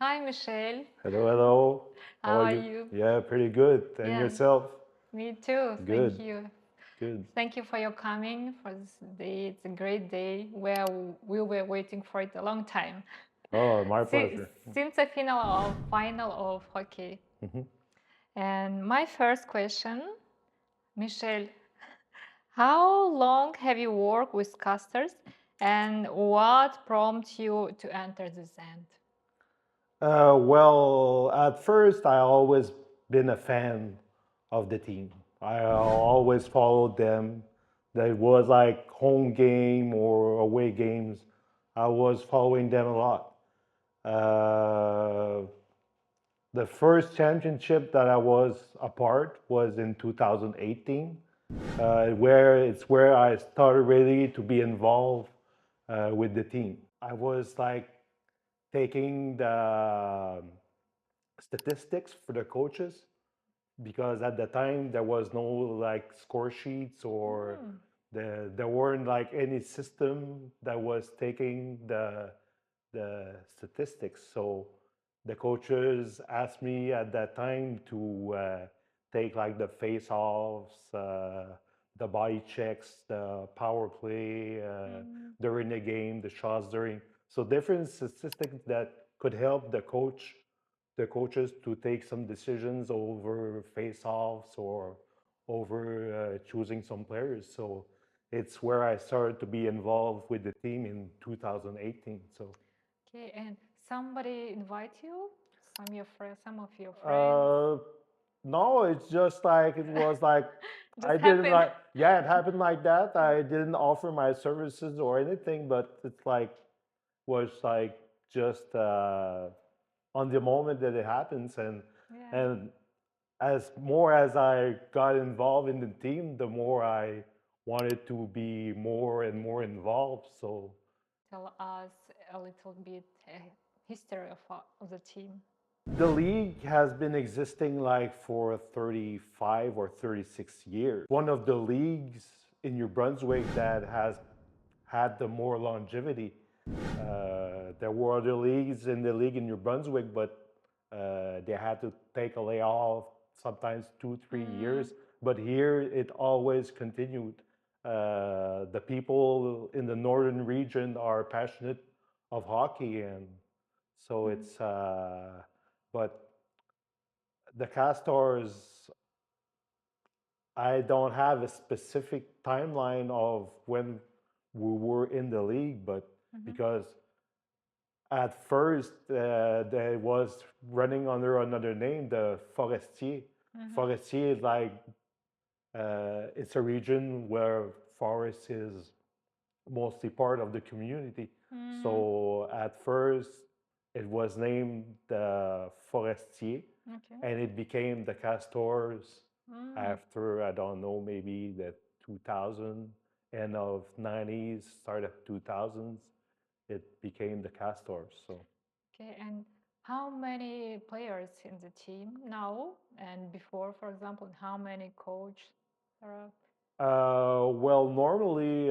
Hi, Michelle. Hello, hello. How How are are you? you? Yeah, pretty good. And Yeah, yourself? me too. Thank Good, you. good. Thank you for your coming for this day. It's a great day where we were waiting for it a long time. Oh, my Si- pleasure. Since the final of hockey. Mhm. And my first question, Michelle, how long have you worked with Castors and what prompted you to enter this end? Well, at first, I always been a fan of the team. I always followed them. That was like home game or away games. I was following them a lot. Uh, the first championship that I was a part was in 2018, where I started really to be involved with the team. I was like taking the statistics for the coaches because at the time there was no like score sheets or Mm. there weren't like any system that was taking the statistics. So the coaches asked me at that time to take like the face-offs, the body checks, the power play Mm. during the game, the shots during. So different statistics that could help the coaches to take some decisions over face-offs or over choosing some players. So it's where I started to be involved with the team in 2018. So Okay, and somebody invite you? Some of your friends? Uh, no, it's just like it was like I Just didn't happened. like. Yeah, it happened like that. I didn't offer my services or anything, but it's like was like just on the moment that it happens, Yeah. and as more as I got involved in the team, the more I wanted to be more and more involved. So Tell us a little bit history of the team. the league has been existing like for 35 or 36 years. One of the leagues in New Brunswick that has had the more longevity. There were other leagues in the league in New Brunswick, but they had to take a layoff sometimes 2, 3 years. But here it always continued. The people in the northern region are passionate of hockey, and so Mm. it's. But the Castors, I don't have a specific timeline of when we were in the league, but Mhm. because at first they was running under another name, the Forestier. Mhm. Forestier is like it's a region where forest is mostly part of the community. Mm. So at first it was named the Forestier, Okay. and it became the Castors Mm. after I don't know maybe the 2000 end of 90s, start of 2000s. It became the Castors. So Okay, and how many players in the team now and before, for example, and how many coach there are? well, normally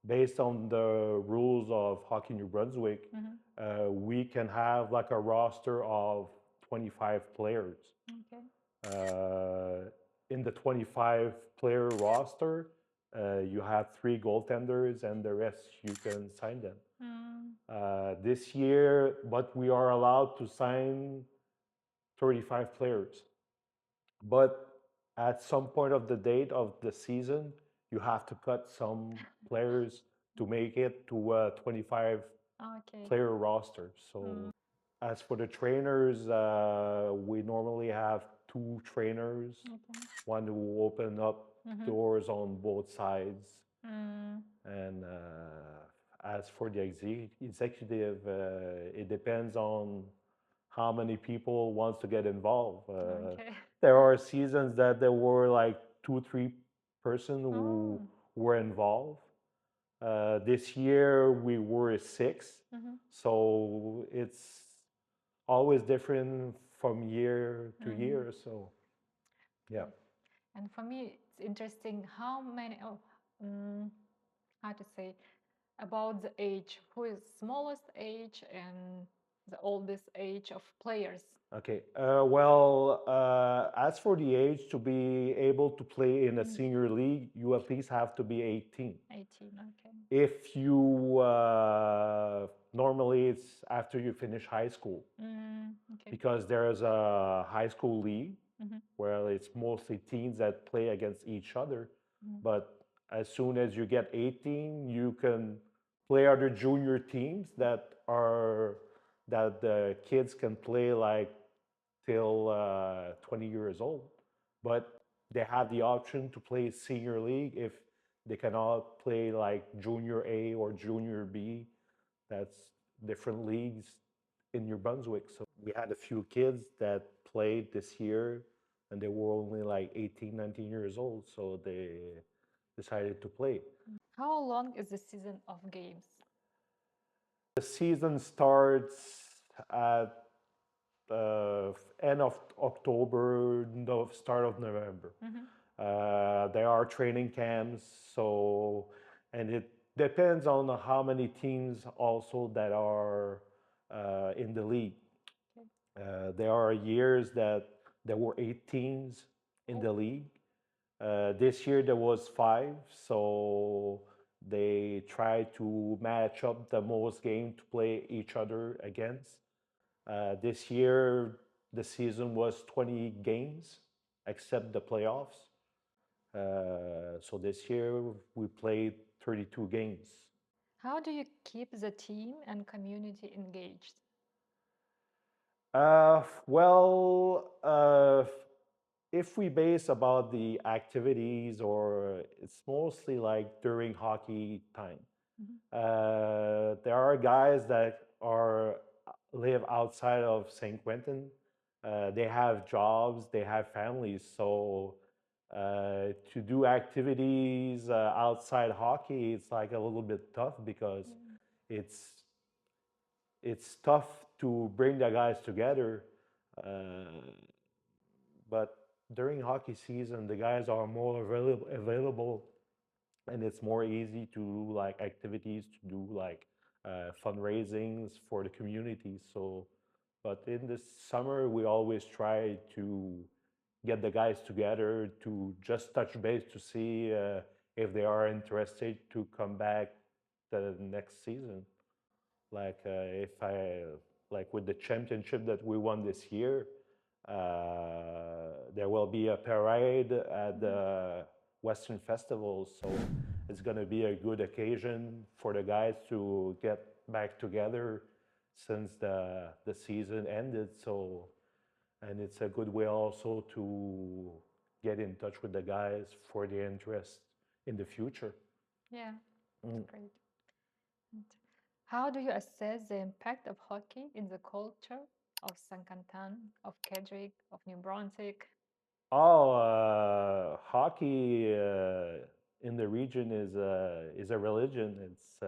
based on the rules of Hockey New Brunswick, Mhm. we can have like a roster of 25 players. Okay. In the 25 player roster, you have three goaltenders and the rest you can sign them. Mm. This year, but we are allowed to sign 35 players. But at some point of the date of the season, you have to cut some players to make it to a 25 Okay. player roster. Mm. So as for the trainers, we normally have two trainers, Okay. one who open up Mhm. doors on both sides. Mm. And as for the executive, it depends on how many people wants to get involved. Okay. There are seasons that there were like 2, 3 person who Oh. were involved. This year we were six, Mhm. so it's always different from year to Mhm. year. So yeah. Okay. And for me, it's interesting how many. Oh, how to say? about the age. Who is smallest age and the oldest age of players? Okay. As for the age to be able to play in a senior league, you at least have to be 18. 18, okay. If you normally it's after you finish high school Okay. because there is a high school league Mhm. where it's mostly teens that play against each other. Mhm. But as soon as you get 18, you can play other junior teams that the kids can play like till 20 years old. But they have the option to play senior league if they cannot play like junior A or junior B. That's different leagues in New Brunswick. So we had a few kids that played this year and they were only like 18, 19 years old. So they decided to play. How long is the season of games? The season starts at uh, end of October, no, start of November. There are training camps, so and it depends on how many teams also that are in the league. Okay. There are years that there were 8 teams in the league. This year there was 5, so they try to match up the most game to play each other against. This year the season was 20 games, except the playoffs. So this year we played 32 games. How do you keep the team and community engaged? Well, if we base about the activities, or it's mostly like during hockey time. There are guys that are live outside of Saint-Quentin. They have jobs, they have families, so to do activities outside hockey, it's like a little bit tough because it's it's tough to bring the guys together. Uh, but during hockey season, the guys are more available, and it's more easy to do like activities, to do like fundraisings for the community. So, but in the summer, we always try to get the guys together to just touch base to see if they are interested to come back the next season. Like if I like with the championship that we won this year, there will be a parade at the Western Festival, so it's going to be a good occasion for the guys to get back together since the season ended. So, and it's a good way also to get in touch with the guys for the interest in the future. Yeah, Mm. great. And how do you assess the impact of hockey in the culture of Saint-Quentin, of Kedgwick, of New Brunswick? Oh, hockey in the region is a religion. It's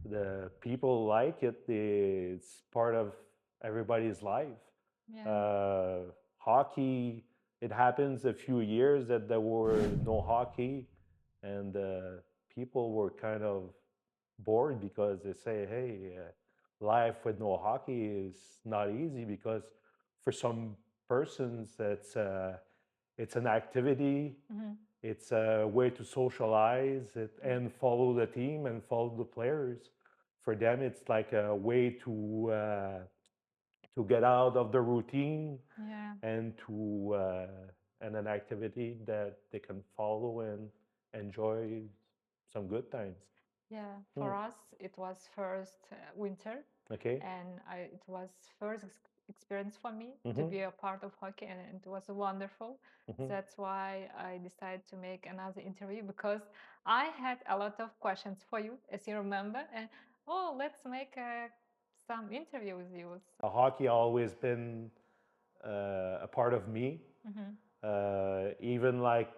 the people like it. It's part of everybody's life. Yeah. Hockey. It happens a few years that there were no hockey, and people were kind of bored because they say, "Hey, life with no hockey is not easy." Because for some persons, it's an activity. It's a way to socialize it and follow the team and follow the players. For them, it's like a way to get out of the routine Yeah. and to and an activity that they can follow and enjoy some good times. Yeah, for us it was first winter, Okay. and it was first experience for me to Mm-hmm. be a part of hockey, and it was wonderful. Mm-hmm. That's why I decided to make another interview, because I had a lot of questions for you, as you remember, and oh, let's make some interview with you. Hockey always been a part of me. Even like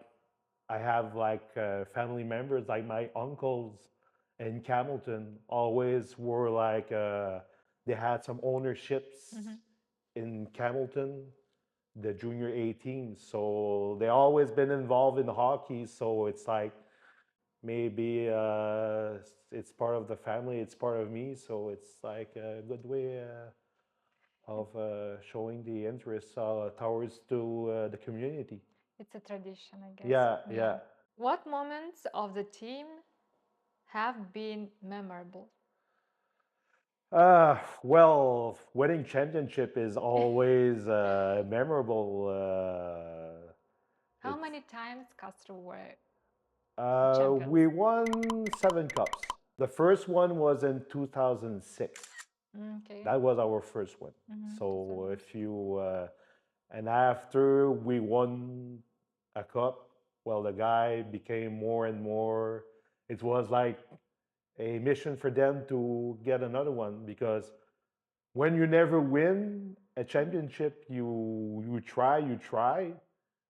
I have like family members, like my uncles in Camilton, always were like they had some ownerships in Camilton, the junior 18. So they always been involved in hockey. So it's like maybe it's part of the family, it's part of me, so it's like a good way of showing the interest towards to the community. It's a tradition, I guess. Yeah, Yeah. yeah. What moments of the team have been memorable? Well, winning championship is always memorable. How It's many times Castro were champions? we won 7 cups. The first one was in 2006. Okay. That was our first one. So if you and after we won a cup, well, the guy became more and more. It was like a mission for them to get another one because when you never win a championship, you try,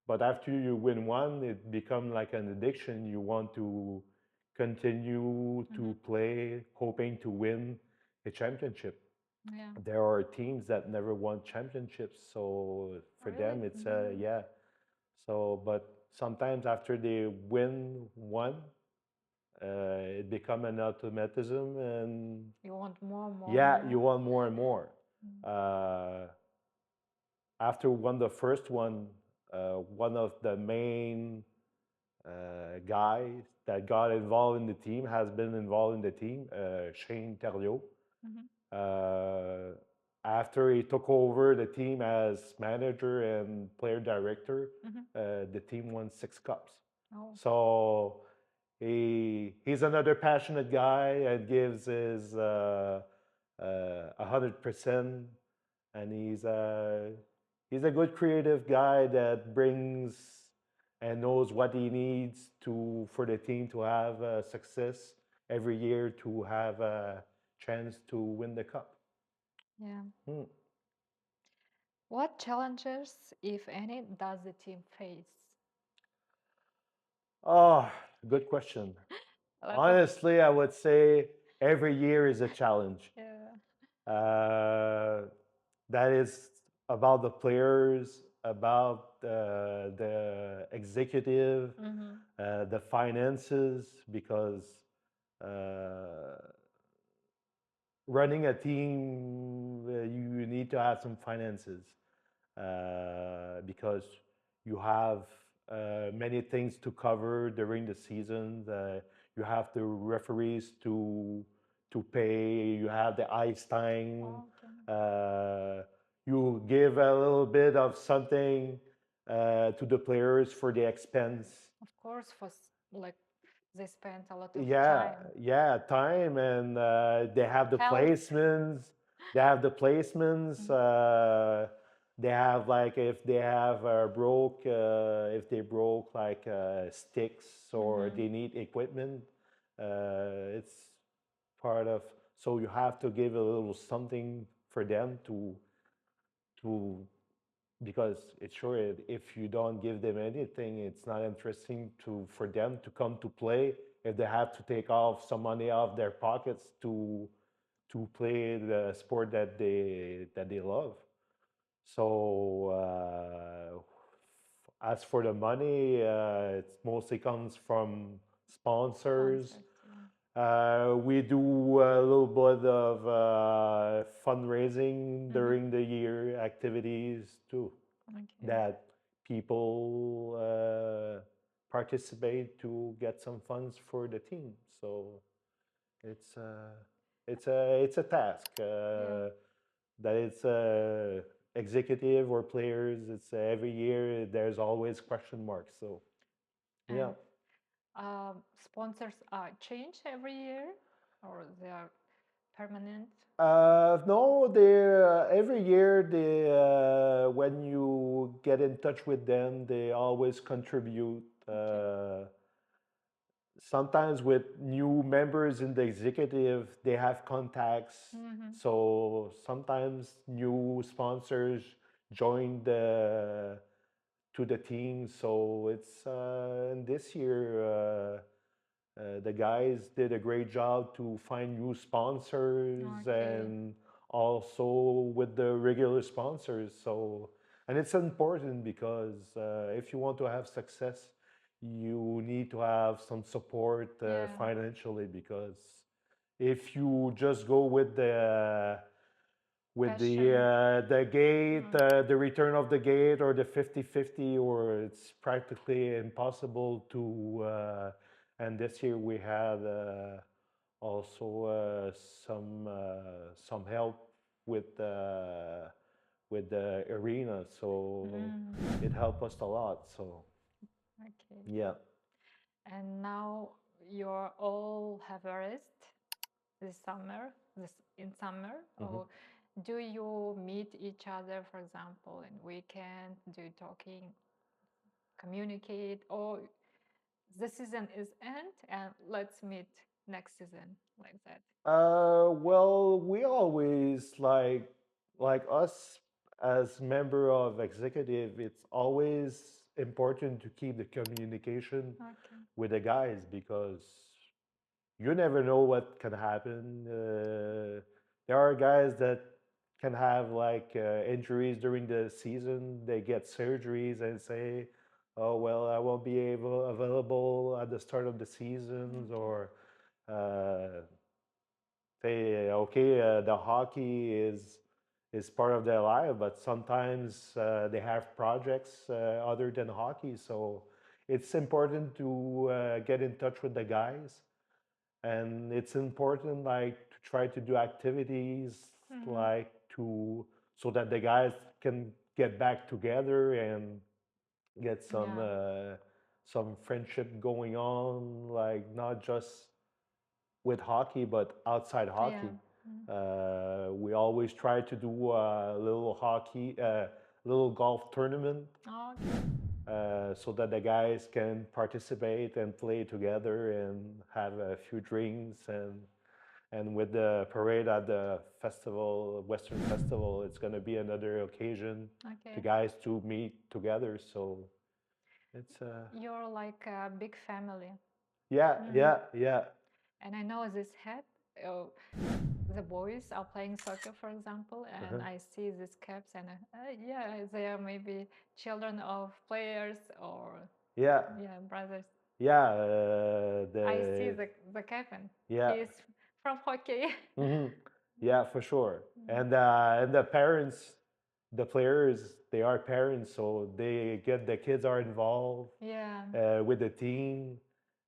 but after you win one, it becomes like an addiction. You want to continue to play, hoping to win a championship. Yeah. There are teams that never won championships, so for them Really? it's yeah. So, but sometimes after they win one, it become an automatism, and You want more, more, yeah, more. you want more and more. Uh, After won the first one, one of the main guys that got involved in the team has been involved in the team, Shayne Thériault. Uh, After he took over the team as manager and player director, the team won 6 cups. Oh. So he's another passionate guy and gives his 100%, and he's a good creative guy that brings and knows what he needs to for the team to have success every year, to have a chance to win the cup. Yeah. Hmm. What challenges, if any, does the team face? Oh, good question. A lot of Honestly, I would say every year is a challenge. yeah. That is about the players, about the executive, the finances, because uh, running a team, you need to have some finances because you have many things to cover during the season. You have the referees to pay. You have the ice time. Okay. You give a little bit of something to the players for the expense. Of course, like they spent a lot of Yeah, time. yeah, time, and they have the Health. placements. They have the placements. They have like if they have if they broke like sticks or they need equipment. It's part of. So you have to give a little something for them to because it's sure if you don't give them anything, it's not interesting to for them to come to play if they have to take off some money off their pockets to play the sport that they love. So as for the money, it mostly comes from sponsors. Sponsors, yeah. We do a little bit of fundraising during the year activities too, Okay. that people participate to get some funds for the team. So it's it's a task that it's executive or players. It's every year there's always question marks. So yeah. And sponsors change every year, or they are permanent? No, they every year they when you get in touch with them, they always contribute. Sometimes with new members in the executive, they have contacts. So sometimes new sponsors join the to the team. So it's and this year. The guys did a great job to find new sponsors Okay. and also with the regular sponsors. So, and it's important because if you want to have success, you need to have some support Yeah. financially, because if you just go with Passion. the gate, Mm. the return of the gate, or the 50-50, or it's practically impossible to. And this year we had also some help with the arena, so it helped us a lot. So Okay. yeah. And now you're all have a rest this summer, this in summer, or do you meet each other, for example, in weekend? Do you talking, communicate, or the season is end and let's meet next season like that? Well, we always like us as member of executive. It's always important to keep the communication Okay. with the guys, because you never know what can happen. There are guys that can have like injuries during the season. They get surgeries and say, "Oh well, I won't be available at the start of the seasons," Okay. or uh, say, "Okay, the hockey is part of their life, but sometimes they have projects other than hockey." So it's important to get in touch with the guys, and it's important like to try to do activities like to so that the guys can get back together and get Yeah. some friendship going on, like not just with hockey but outside Yeah. hockey. We always try to do a little hockey, little golf tournament, Okay. so that the guys can participate and play together and have a few drinks. And with the parade at the festival, Western Festival, it's going to be another occasion to Okay. guys to meet together. So it's You're like a big family. yeah, yeah, yeah. And I know this hat, uh, the boys are playing soccer, for example, and Uh-huh. I see these caps, and yeah, they are maybe children of players or Yeah, yeah, brothers. yeah. I see The the cap, and yeah. he's from hockey. Hmm. Yeah, for sure. Mm. And the parents, the players, they are parents, so they get the kids are involved Yeah, with the team,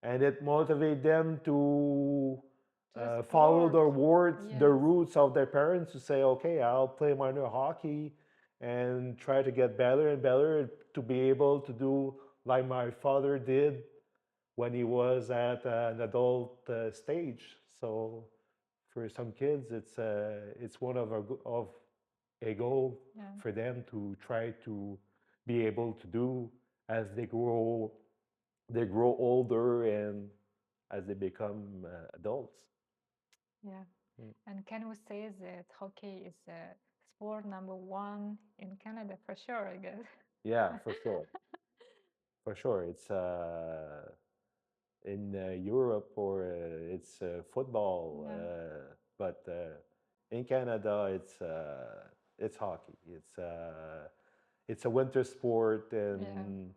and it motivates them to to the follow sport. the Yes. roots of their parents, to say, okay, I'll play minor hockey and try to get better and better to be able to do like my father did when he was at an adult stage. So for some kids, it's one of a goal Yeah. for them to try to be able to do as they grow older and as they become adults. Yeah. Mm. And can we say that hockey is sport number one in Canada for sure, I guess? Yeah, for sure, for sure. It's in Europe, or it's football, Yeah. but in Canada it's hockey. It's a winter sport, Yeah. and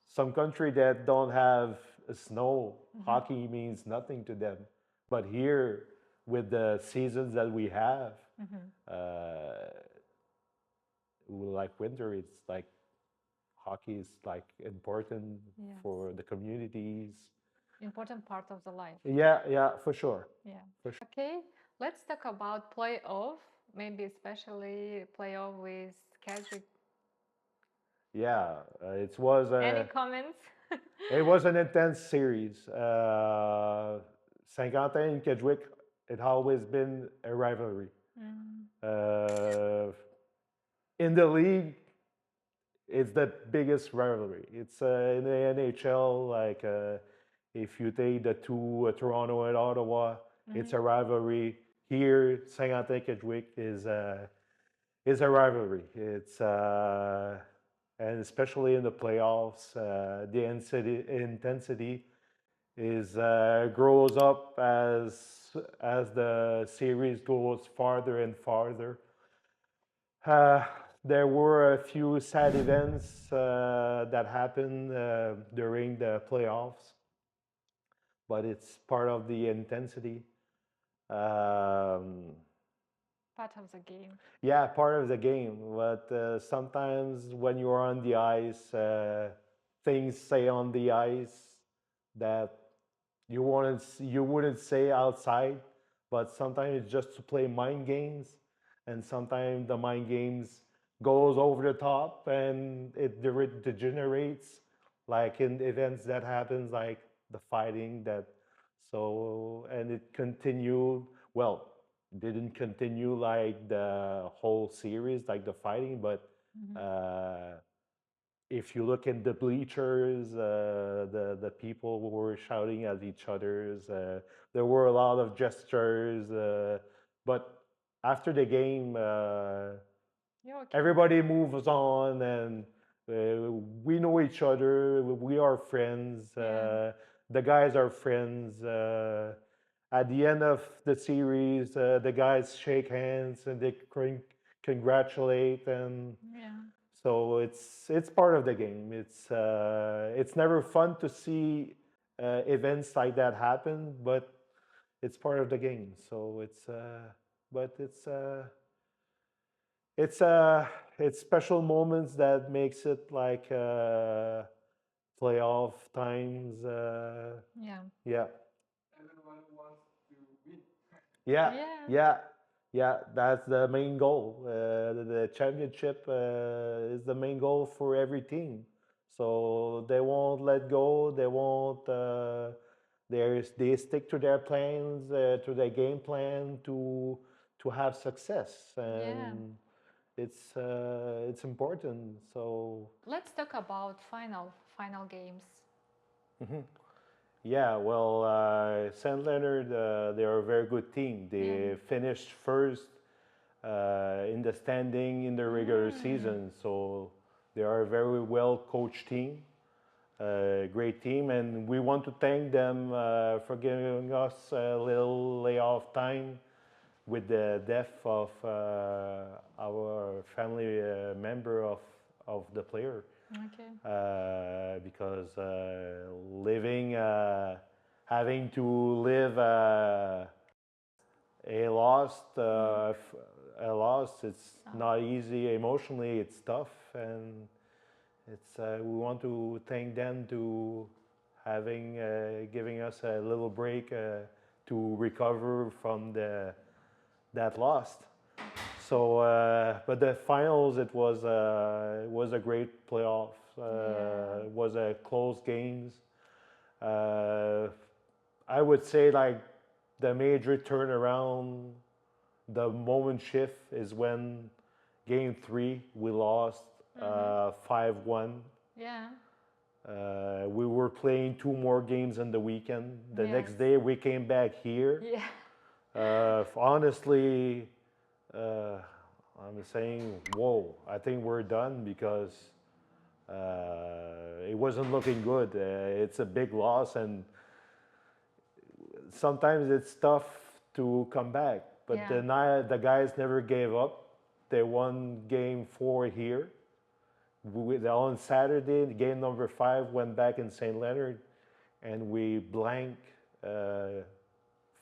some country that don't have snow, Mhm. hockey means nothing to them. But here, with the seasons that we have, Mhm. uh, like winter, it's like hockey is like important Yes. for the communities. Important part of the life. Yeah, yeah, for sure. Yeah. For sure. Okay, let's talk about playoff, maybe especially playoff with Kedgwick. Yeah, it was Any a comments? it was an intense series. Saint-Quentin and Kedgwick, it always been a rivalry. Mm. Uh, in the league, it's the biggest rivalry. It's in the NHL, like if you take the two, Toronto and Ottawa, it's a rivalry. Here, Saint-Quentin Kedgwick is a rivalry. It's and especially in the playoffs, the intensity is grows up as the series goes farther and farther. Uh, there were a few sad events that happened during the playoffs, but it's part of the intensity. Um, Part of the game. yeah, part of the game. But sometimes when you're on the ice, things say on the ice that you wouldn't say outside. But sometimes it's just to play mind games, and sometimes the mind games goes over the top and it degenerates, like in events that happens, like the fighting that. So and it continued. Well, didn't continue like the whole series, like the fighting, but uh, if you look in the bleachers, the people who were shouting at each other's. There were a lot of gestures, but after the game, Yeah, okay. everybody moves on, and we know each other. We are friends. Yeah. The guys are friends. At the end of the series, the guys shake hands and they congratulate, and Yeah. so it's part of the game. It's never fun to see events like that happen, but it's part of the game. So but it's it's special moments that makes it like playoff times. Yeah. Yeah, Yeah. yeah, yeah, yeah. That's the main goal. The championship is the main goal for every team. So they won't let go. They won't. They stick to their plans, to their game plan to have success, Yeah. and it's important. So Let's talk about final games. yeah, well, Saint-Leonard, they are a very good team. Yeah. They finished first in the standing in the regular Mm. season, so they are a very well coached team, great team, and we want to thank them for giving us a little layoff time with the death of our family member of the player. Okay. Because living, having to live a loss, a loss, it's not easy emotionally. It's tough, and it's we want to thank them to having giving us a little break to recover from that loss. So, but the finals, it was a great playoff. Yeah. It was a close games. Uh, I would say like the major turnaround, the moment shift is when game three we lost 5-1. Yeah. We were playing two more games in the weekend. The Yes. next day we came back here. Yeah. Honestly, I'm saying, whoa, I think we're done because it wasn't looking good. It's a big loss, and sometimes it's tough to come back. But Yeah. the guys never gave up. They won game four here. On Saturday, game number 5 went back in Saint-Leonard, and we blank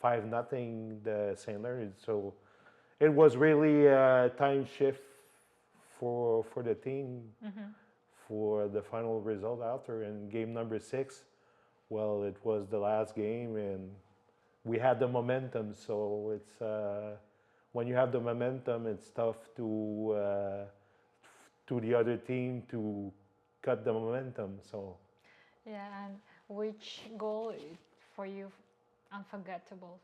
5-0 the Saint-Leonard. So it was really a time shift for the team for the final result after. In game number 6, well, it was the last game, and we had the momentum. So it's when you have the momentum, it's tough to the other team to cut the momentum. So Yeah. And which goal is for you unforgettable?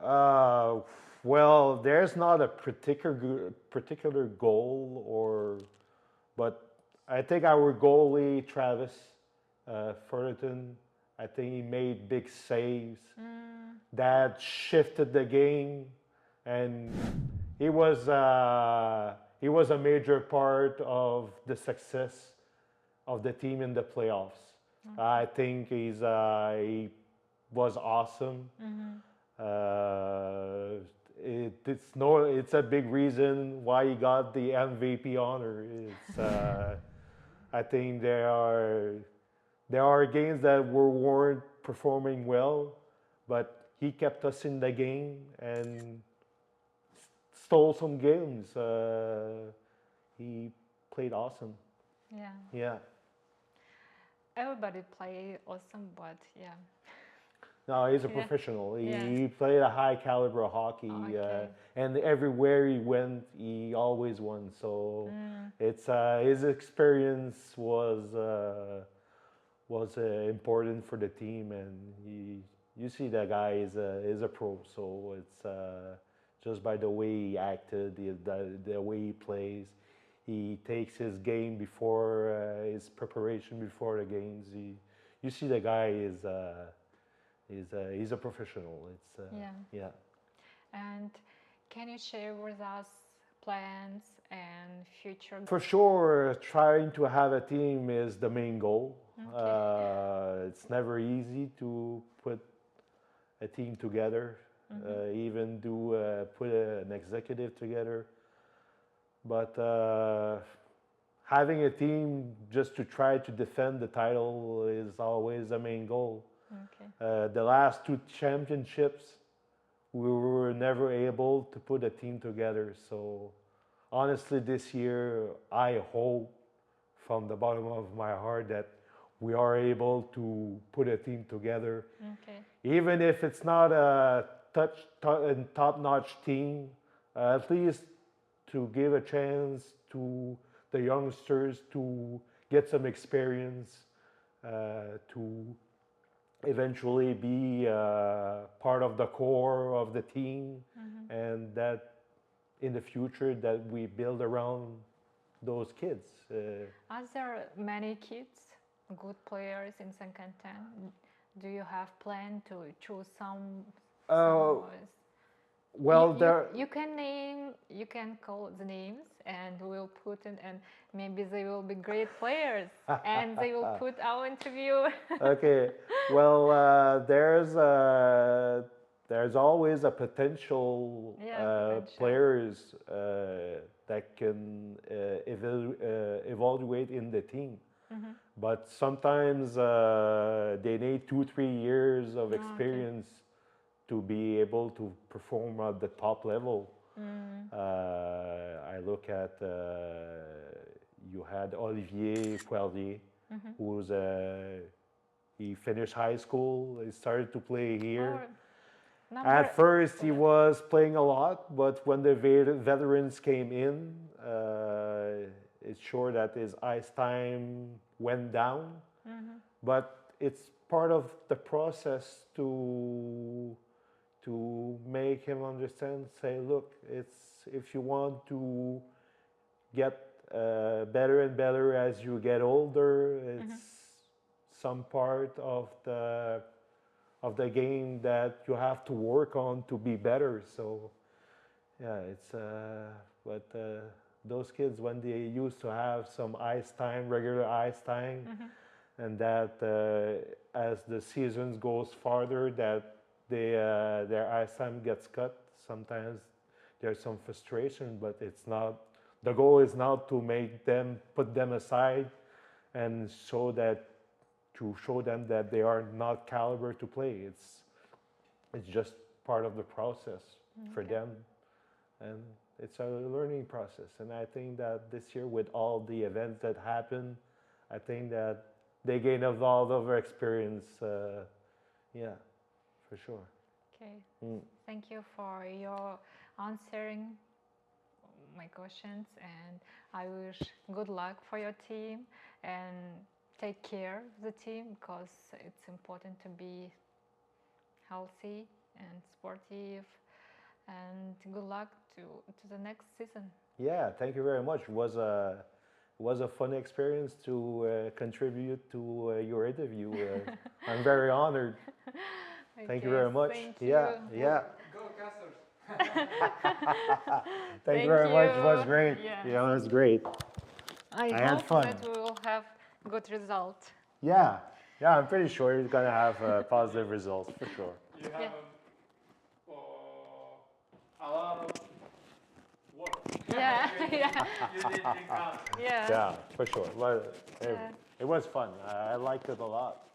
Uh, well, there's not a particular goal, but I think our goalie Travis Fullerton, I think he made big saves that shifted the game, and he was a major part of the success of the team in the playoffs. I think he was awesome. It's a big reason why he got the MVP honor. I think there are games that weren't performing well, but he kept us in the game and stole some games. He played awesome. Yeah. Yeah. Everybody play awesome, but yeah. No, he's a Yeah. professional. Yeah. He played a high caliber hockey, Okay. and everywhere he went, he always won. So Mm. it's his experience was important for the team, and you see that guy is a pro. So it's just by the way he acted, the way he plays. He takes his game before his preparation before the games. You see the guy he's a professional. Yeah. Yeah. And can you share with us plans and future? For sure, trying to have a team is the main goal. Okay. It's never easy to put a team together, even put an executive together. But having a team just to try to defend the title is always the main goal. Okay. The last two championships, we were never able to put a team together. So honestly, this year, I hope from the bottom of my heart that we are able to put a team together. Okay. Even if it's not a top-notch team, at least to give a chance to the youngsters to get some experience, to eventually be part of the core of the team, and that in the future that we build around those kids. Are there many kids, good players in Saint-Quentin? Do you have plan to choose some? Well, You can name, you can call the names, and we'll put in, and maybe they will be great players, and they will put our interview. Okay. Well, there's always a potential Potential. players that can evaluate in the team. But sometimes they need 2-3 years of Okay. experience to be able to perform at the top level. I look at you had Olivier Poirier, who's he finished high school. He started to play here. At first, he was playing a lot, but when the veterans came in, it's sure that his ice time went down. But it's part of the process to make him understand. Say, look, if you want to get better and better as you get older, it's some part of the game that you have to work on to be better. So yeah, it's but those kids, when they used to have some ice time, regular ice time, and that as the seasons goes farther, that their ice time gets cut. Sometimes there's some frustration, but it's not. The goal is not to make them put them aside and show them that they are not caliber to play. It's just part of the process for them, and it's a learning process. And I think that this year, with all the events that happen, I think that they gain a lot of experience. Yeah, for sure. Okay. Thank you for your answering my questions, and I wish good luck for your team, and take care of the team, because it's important to be healthy and sportive, and good luck to the next season. Yeah, thank you very much. It was a fun experience to contribute to your interview. I'm very honored. Thank you very much. Thank Yeah, you. yeah. Go Castors! Thank you very much. It was great. Yeah. Yeah, it was great. I had hope fun. that we will have good result. Yeah, yeah. I'm pretty sure he's gonna have positive results for sure. You have Yeah. a lot of work. Yeah, yeah. You did encounter. Yeah. Yeah, for sure. Well, Yeah. it was fun. I liked it a lot.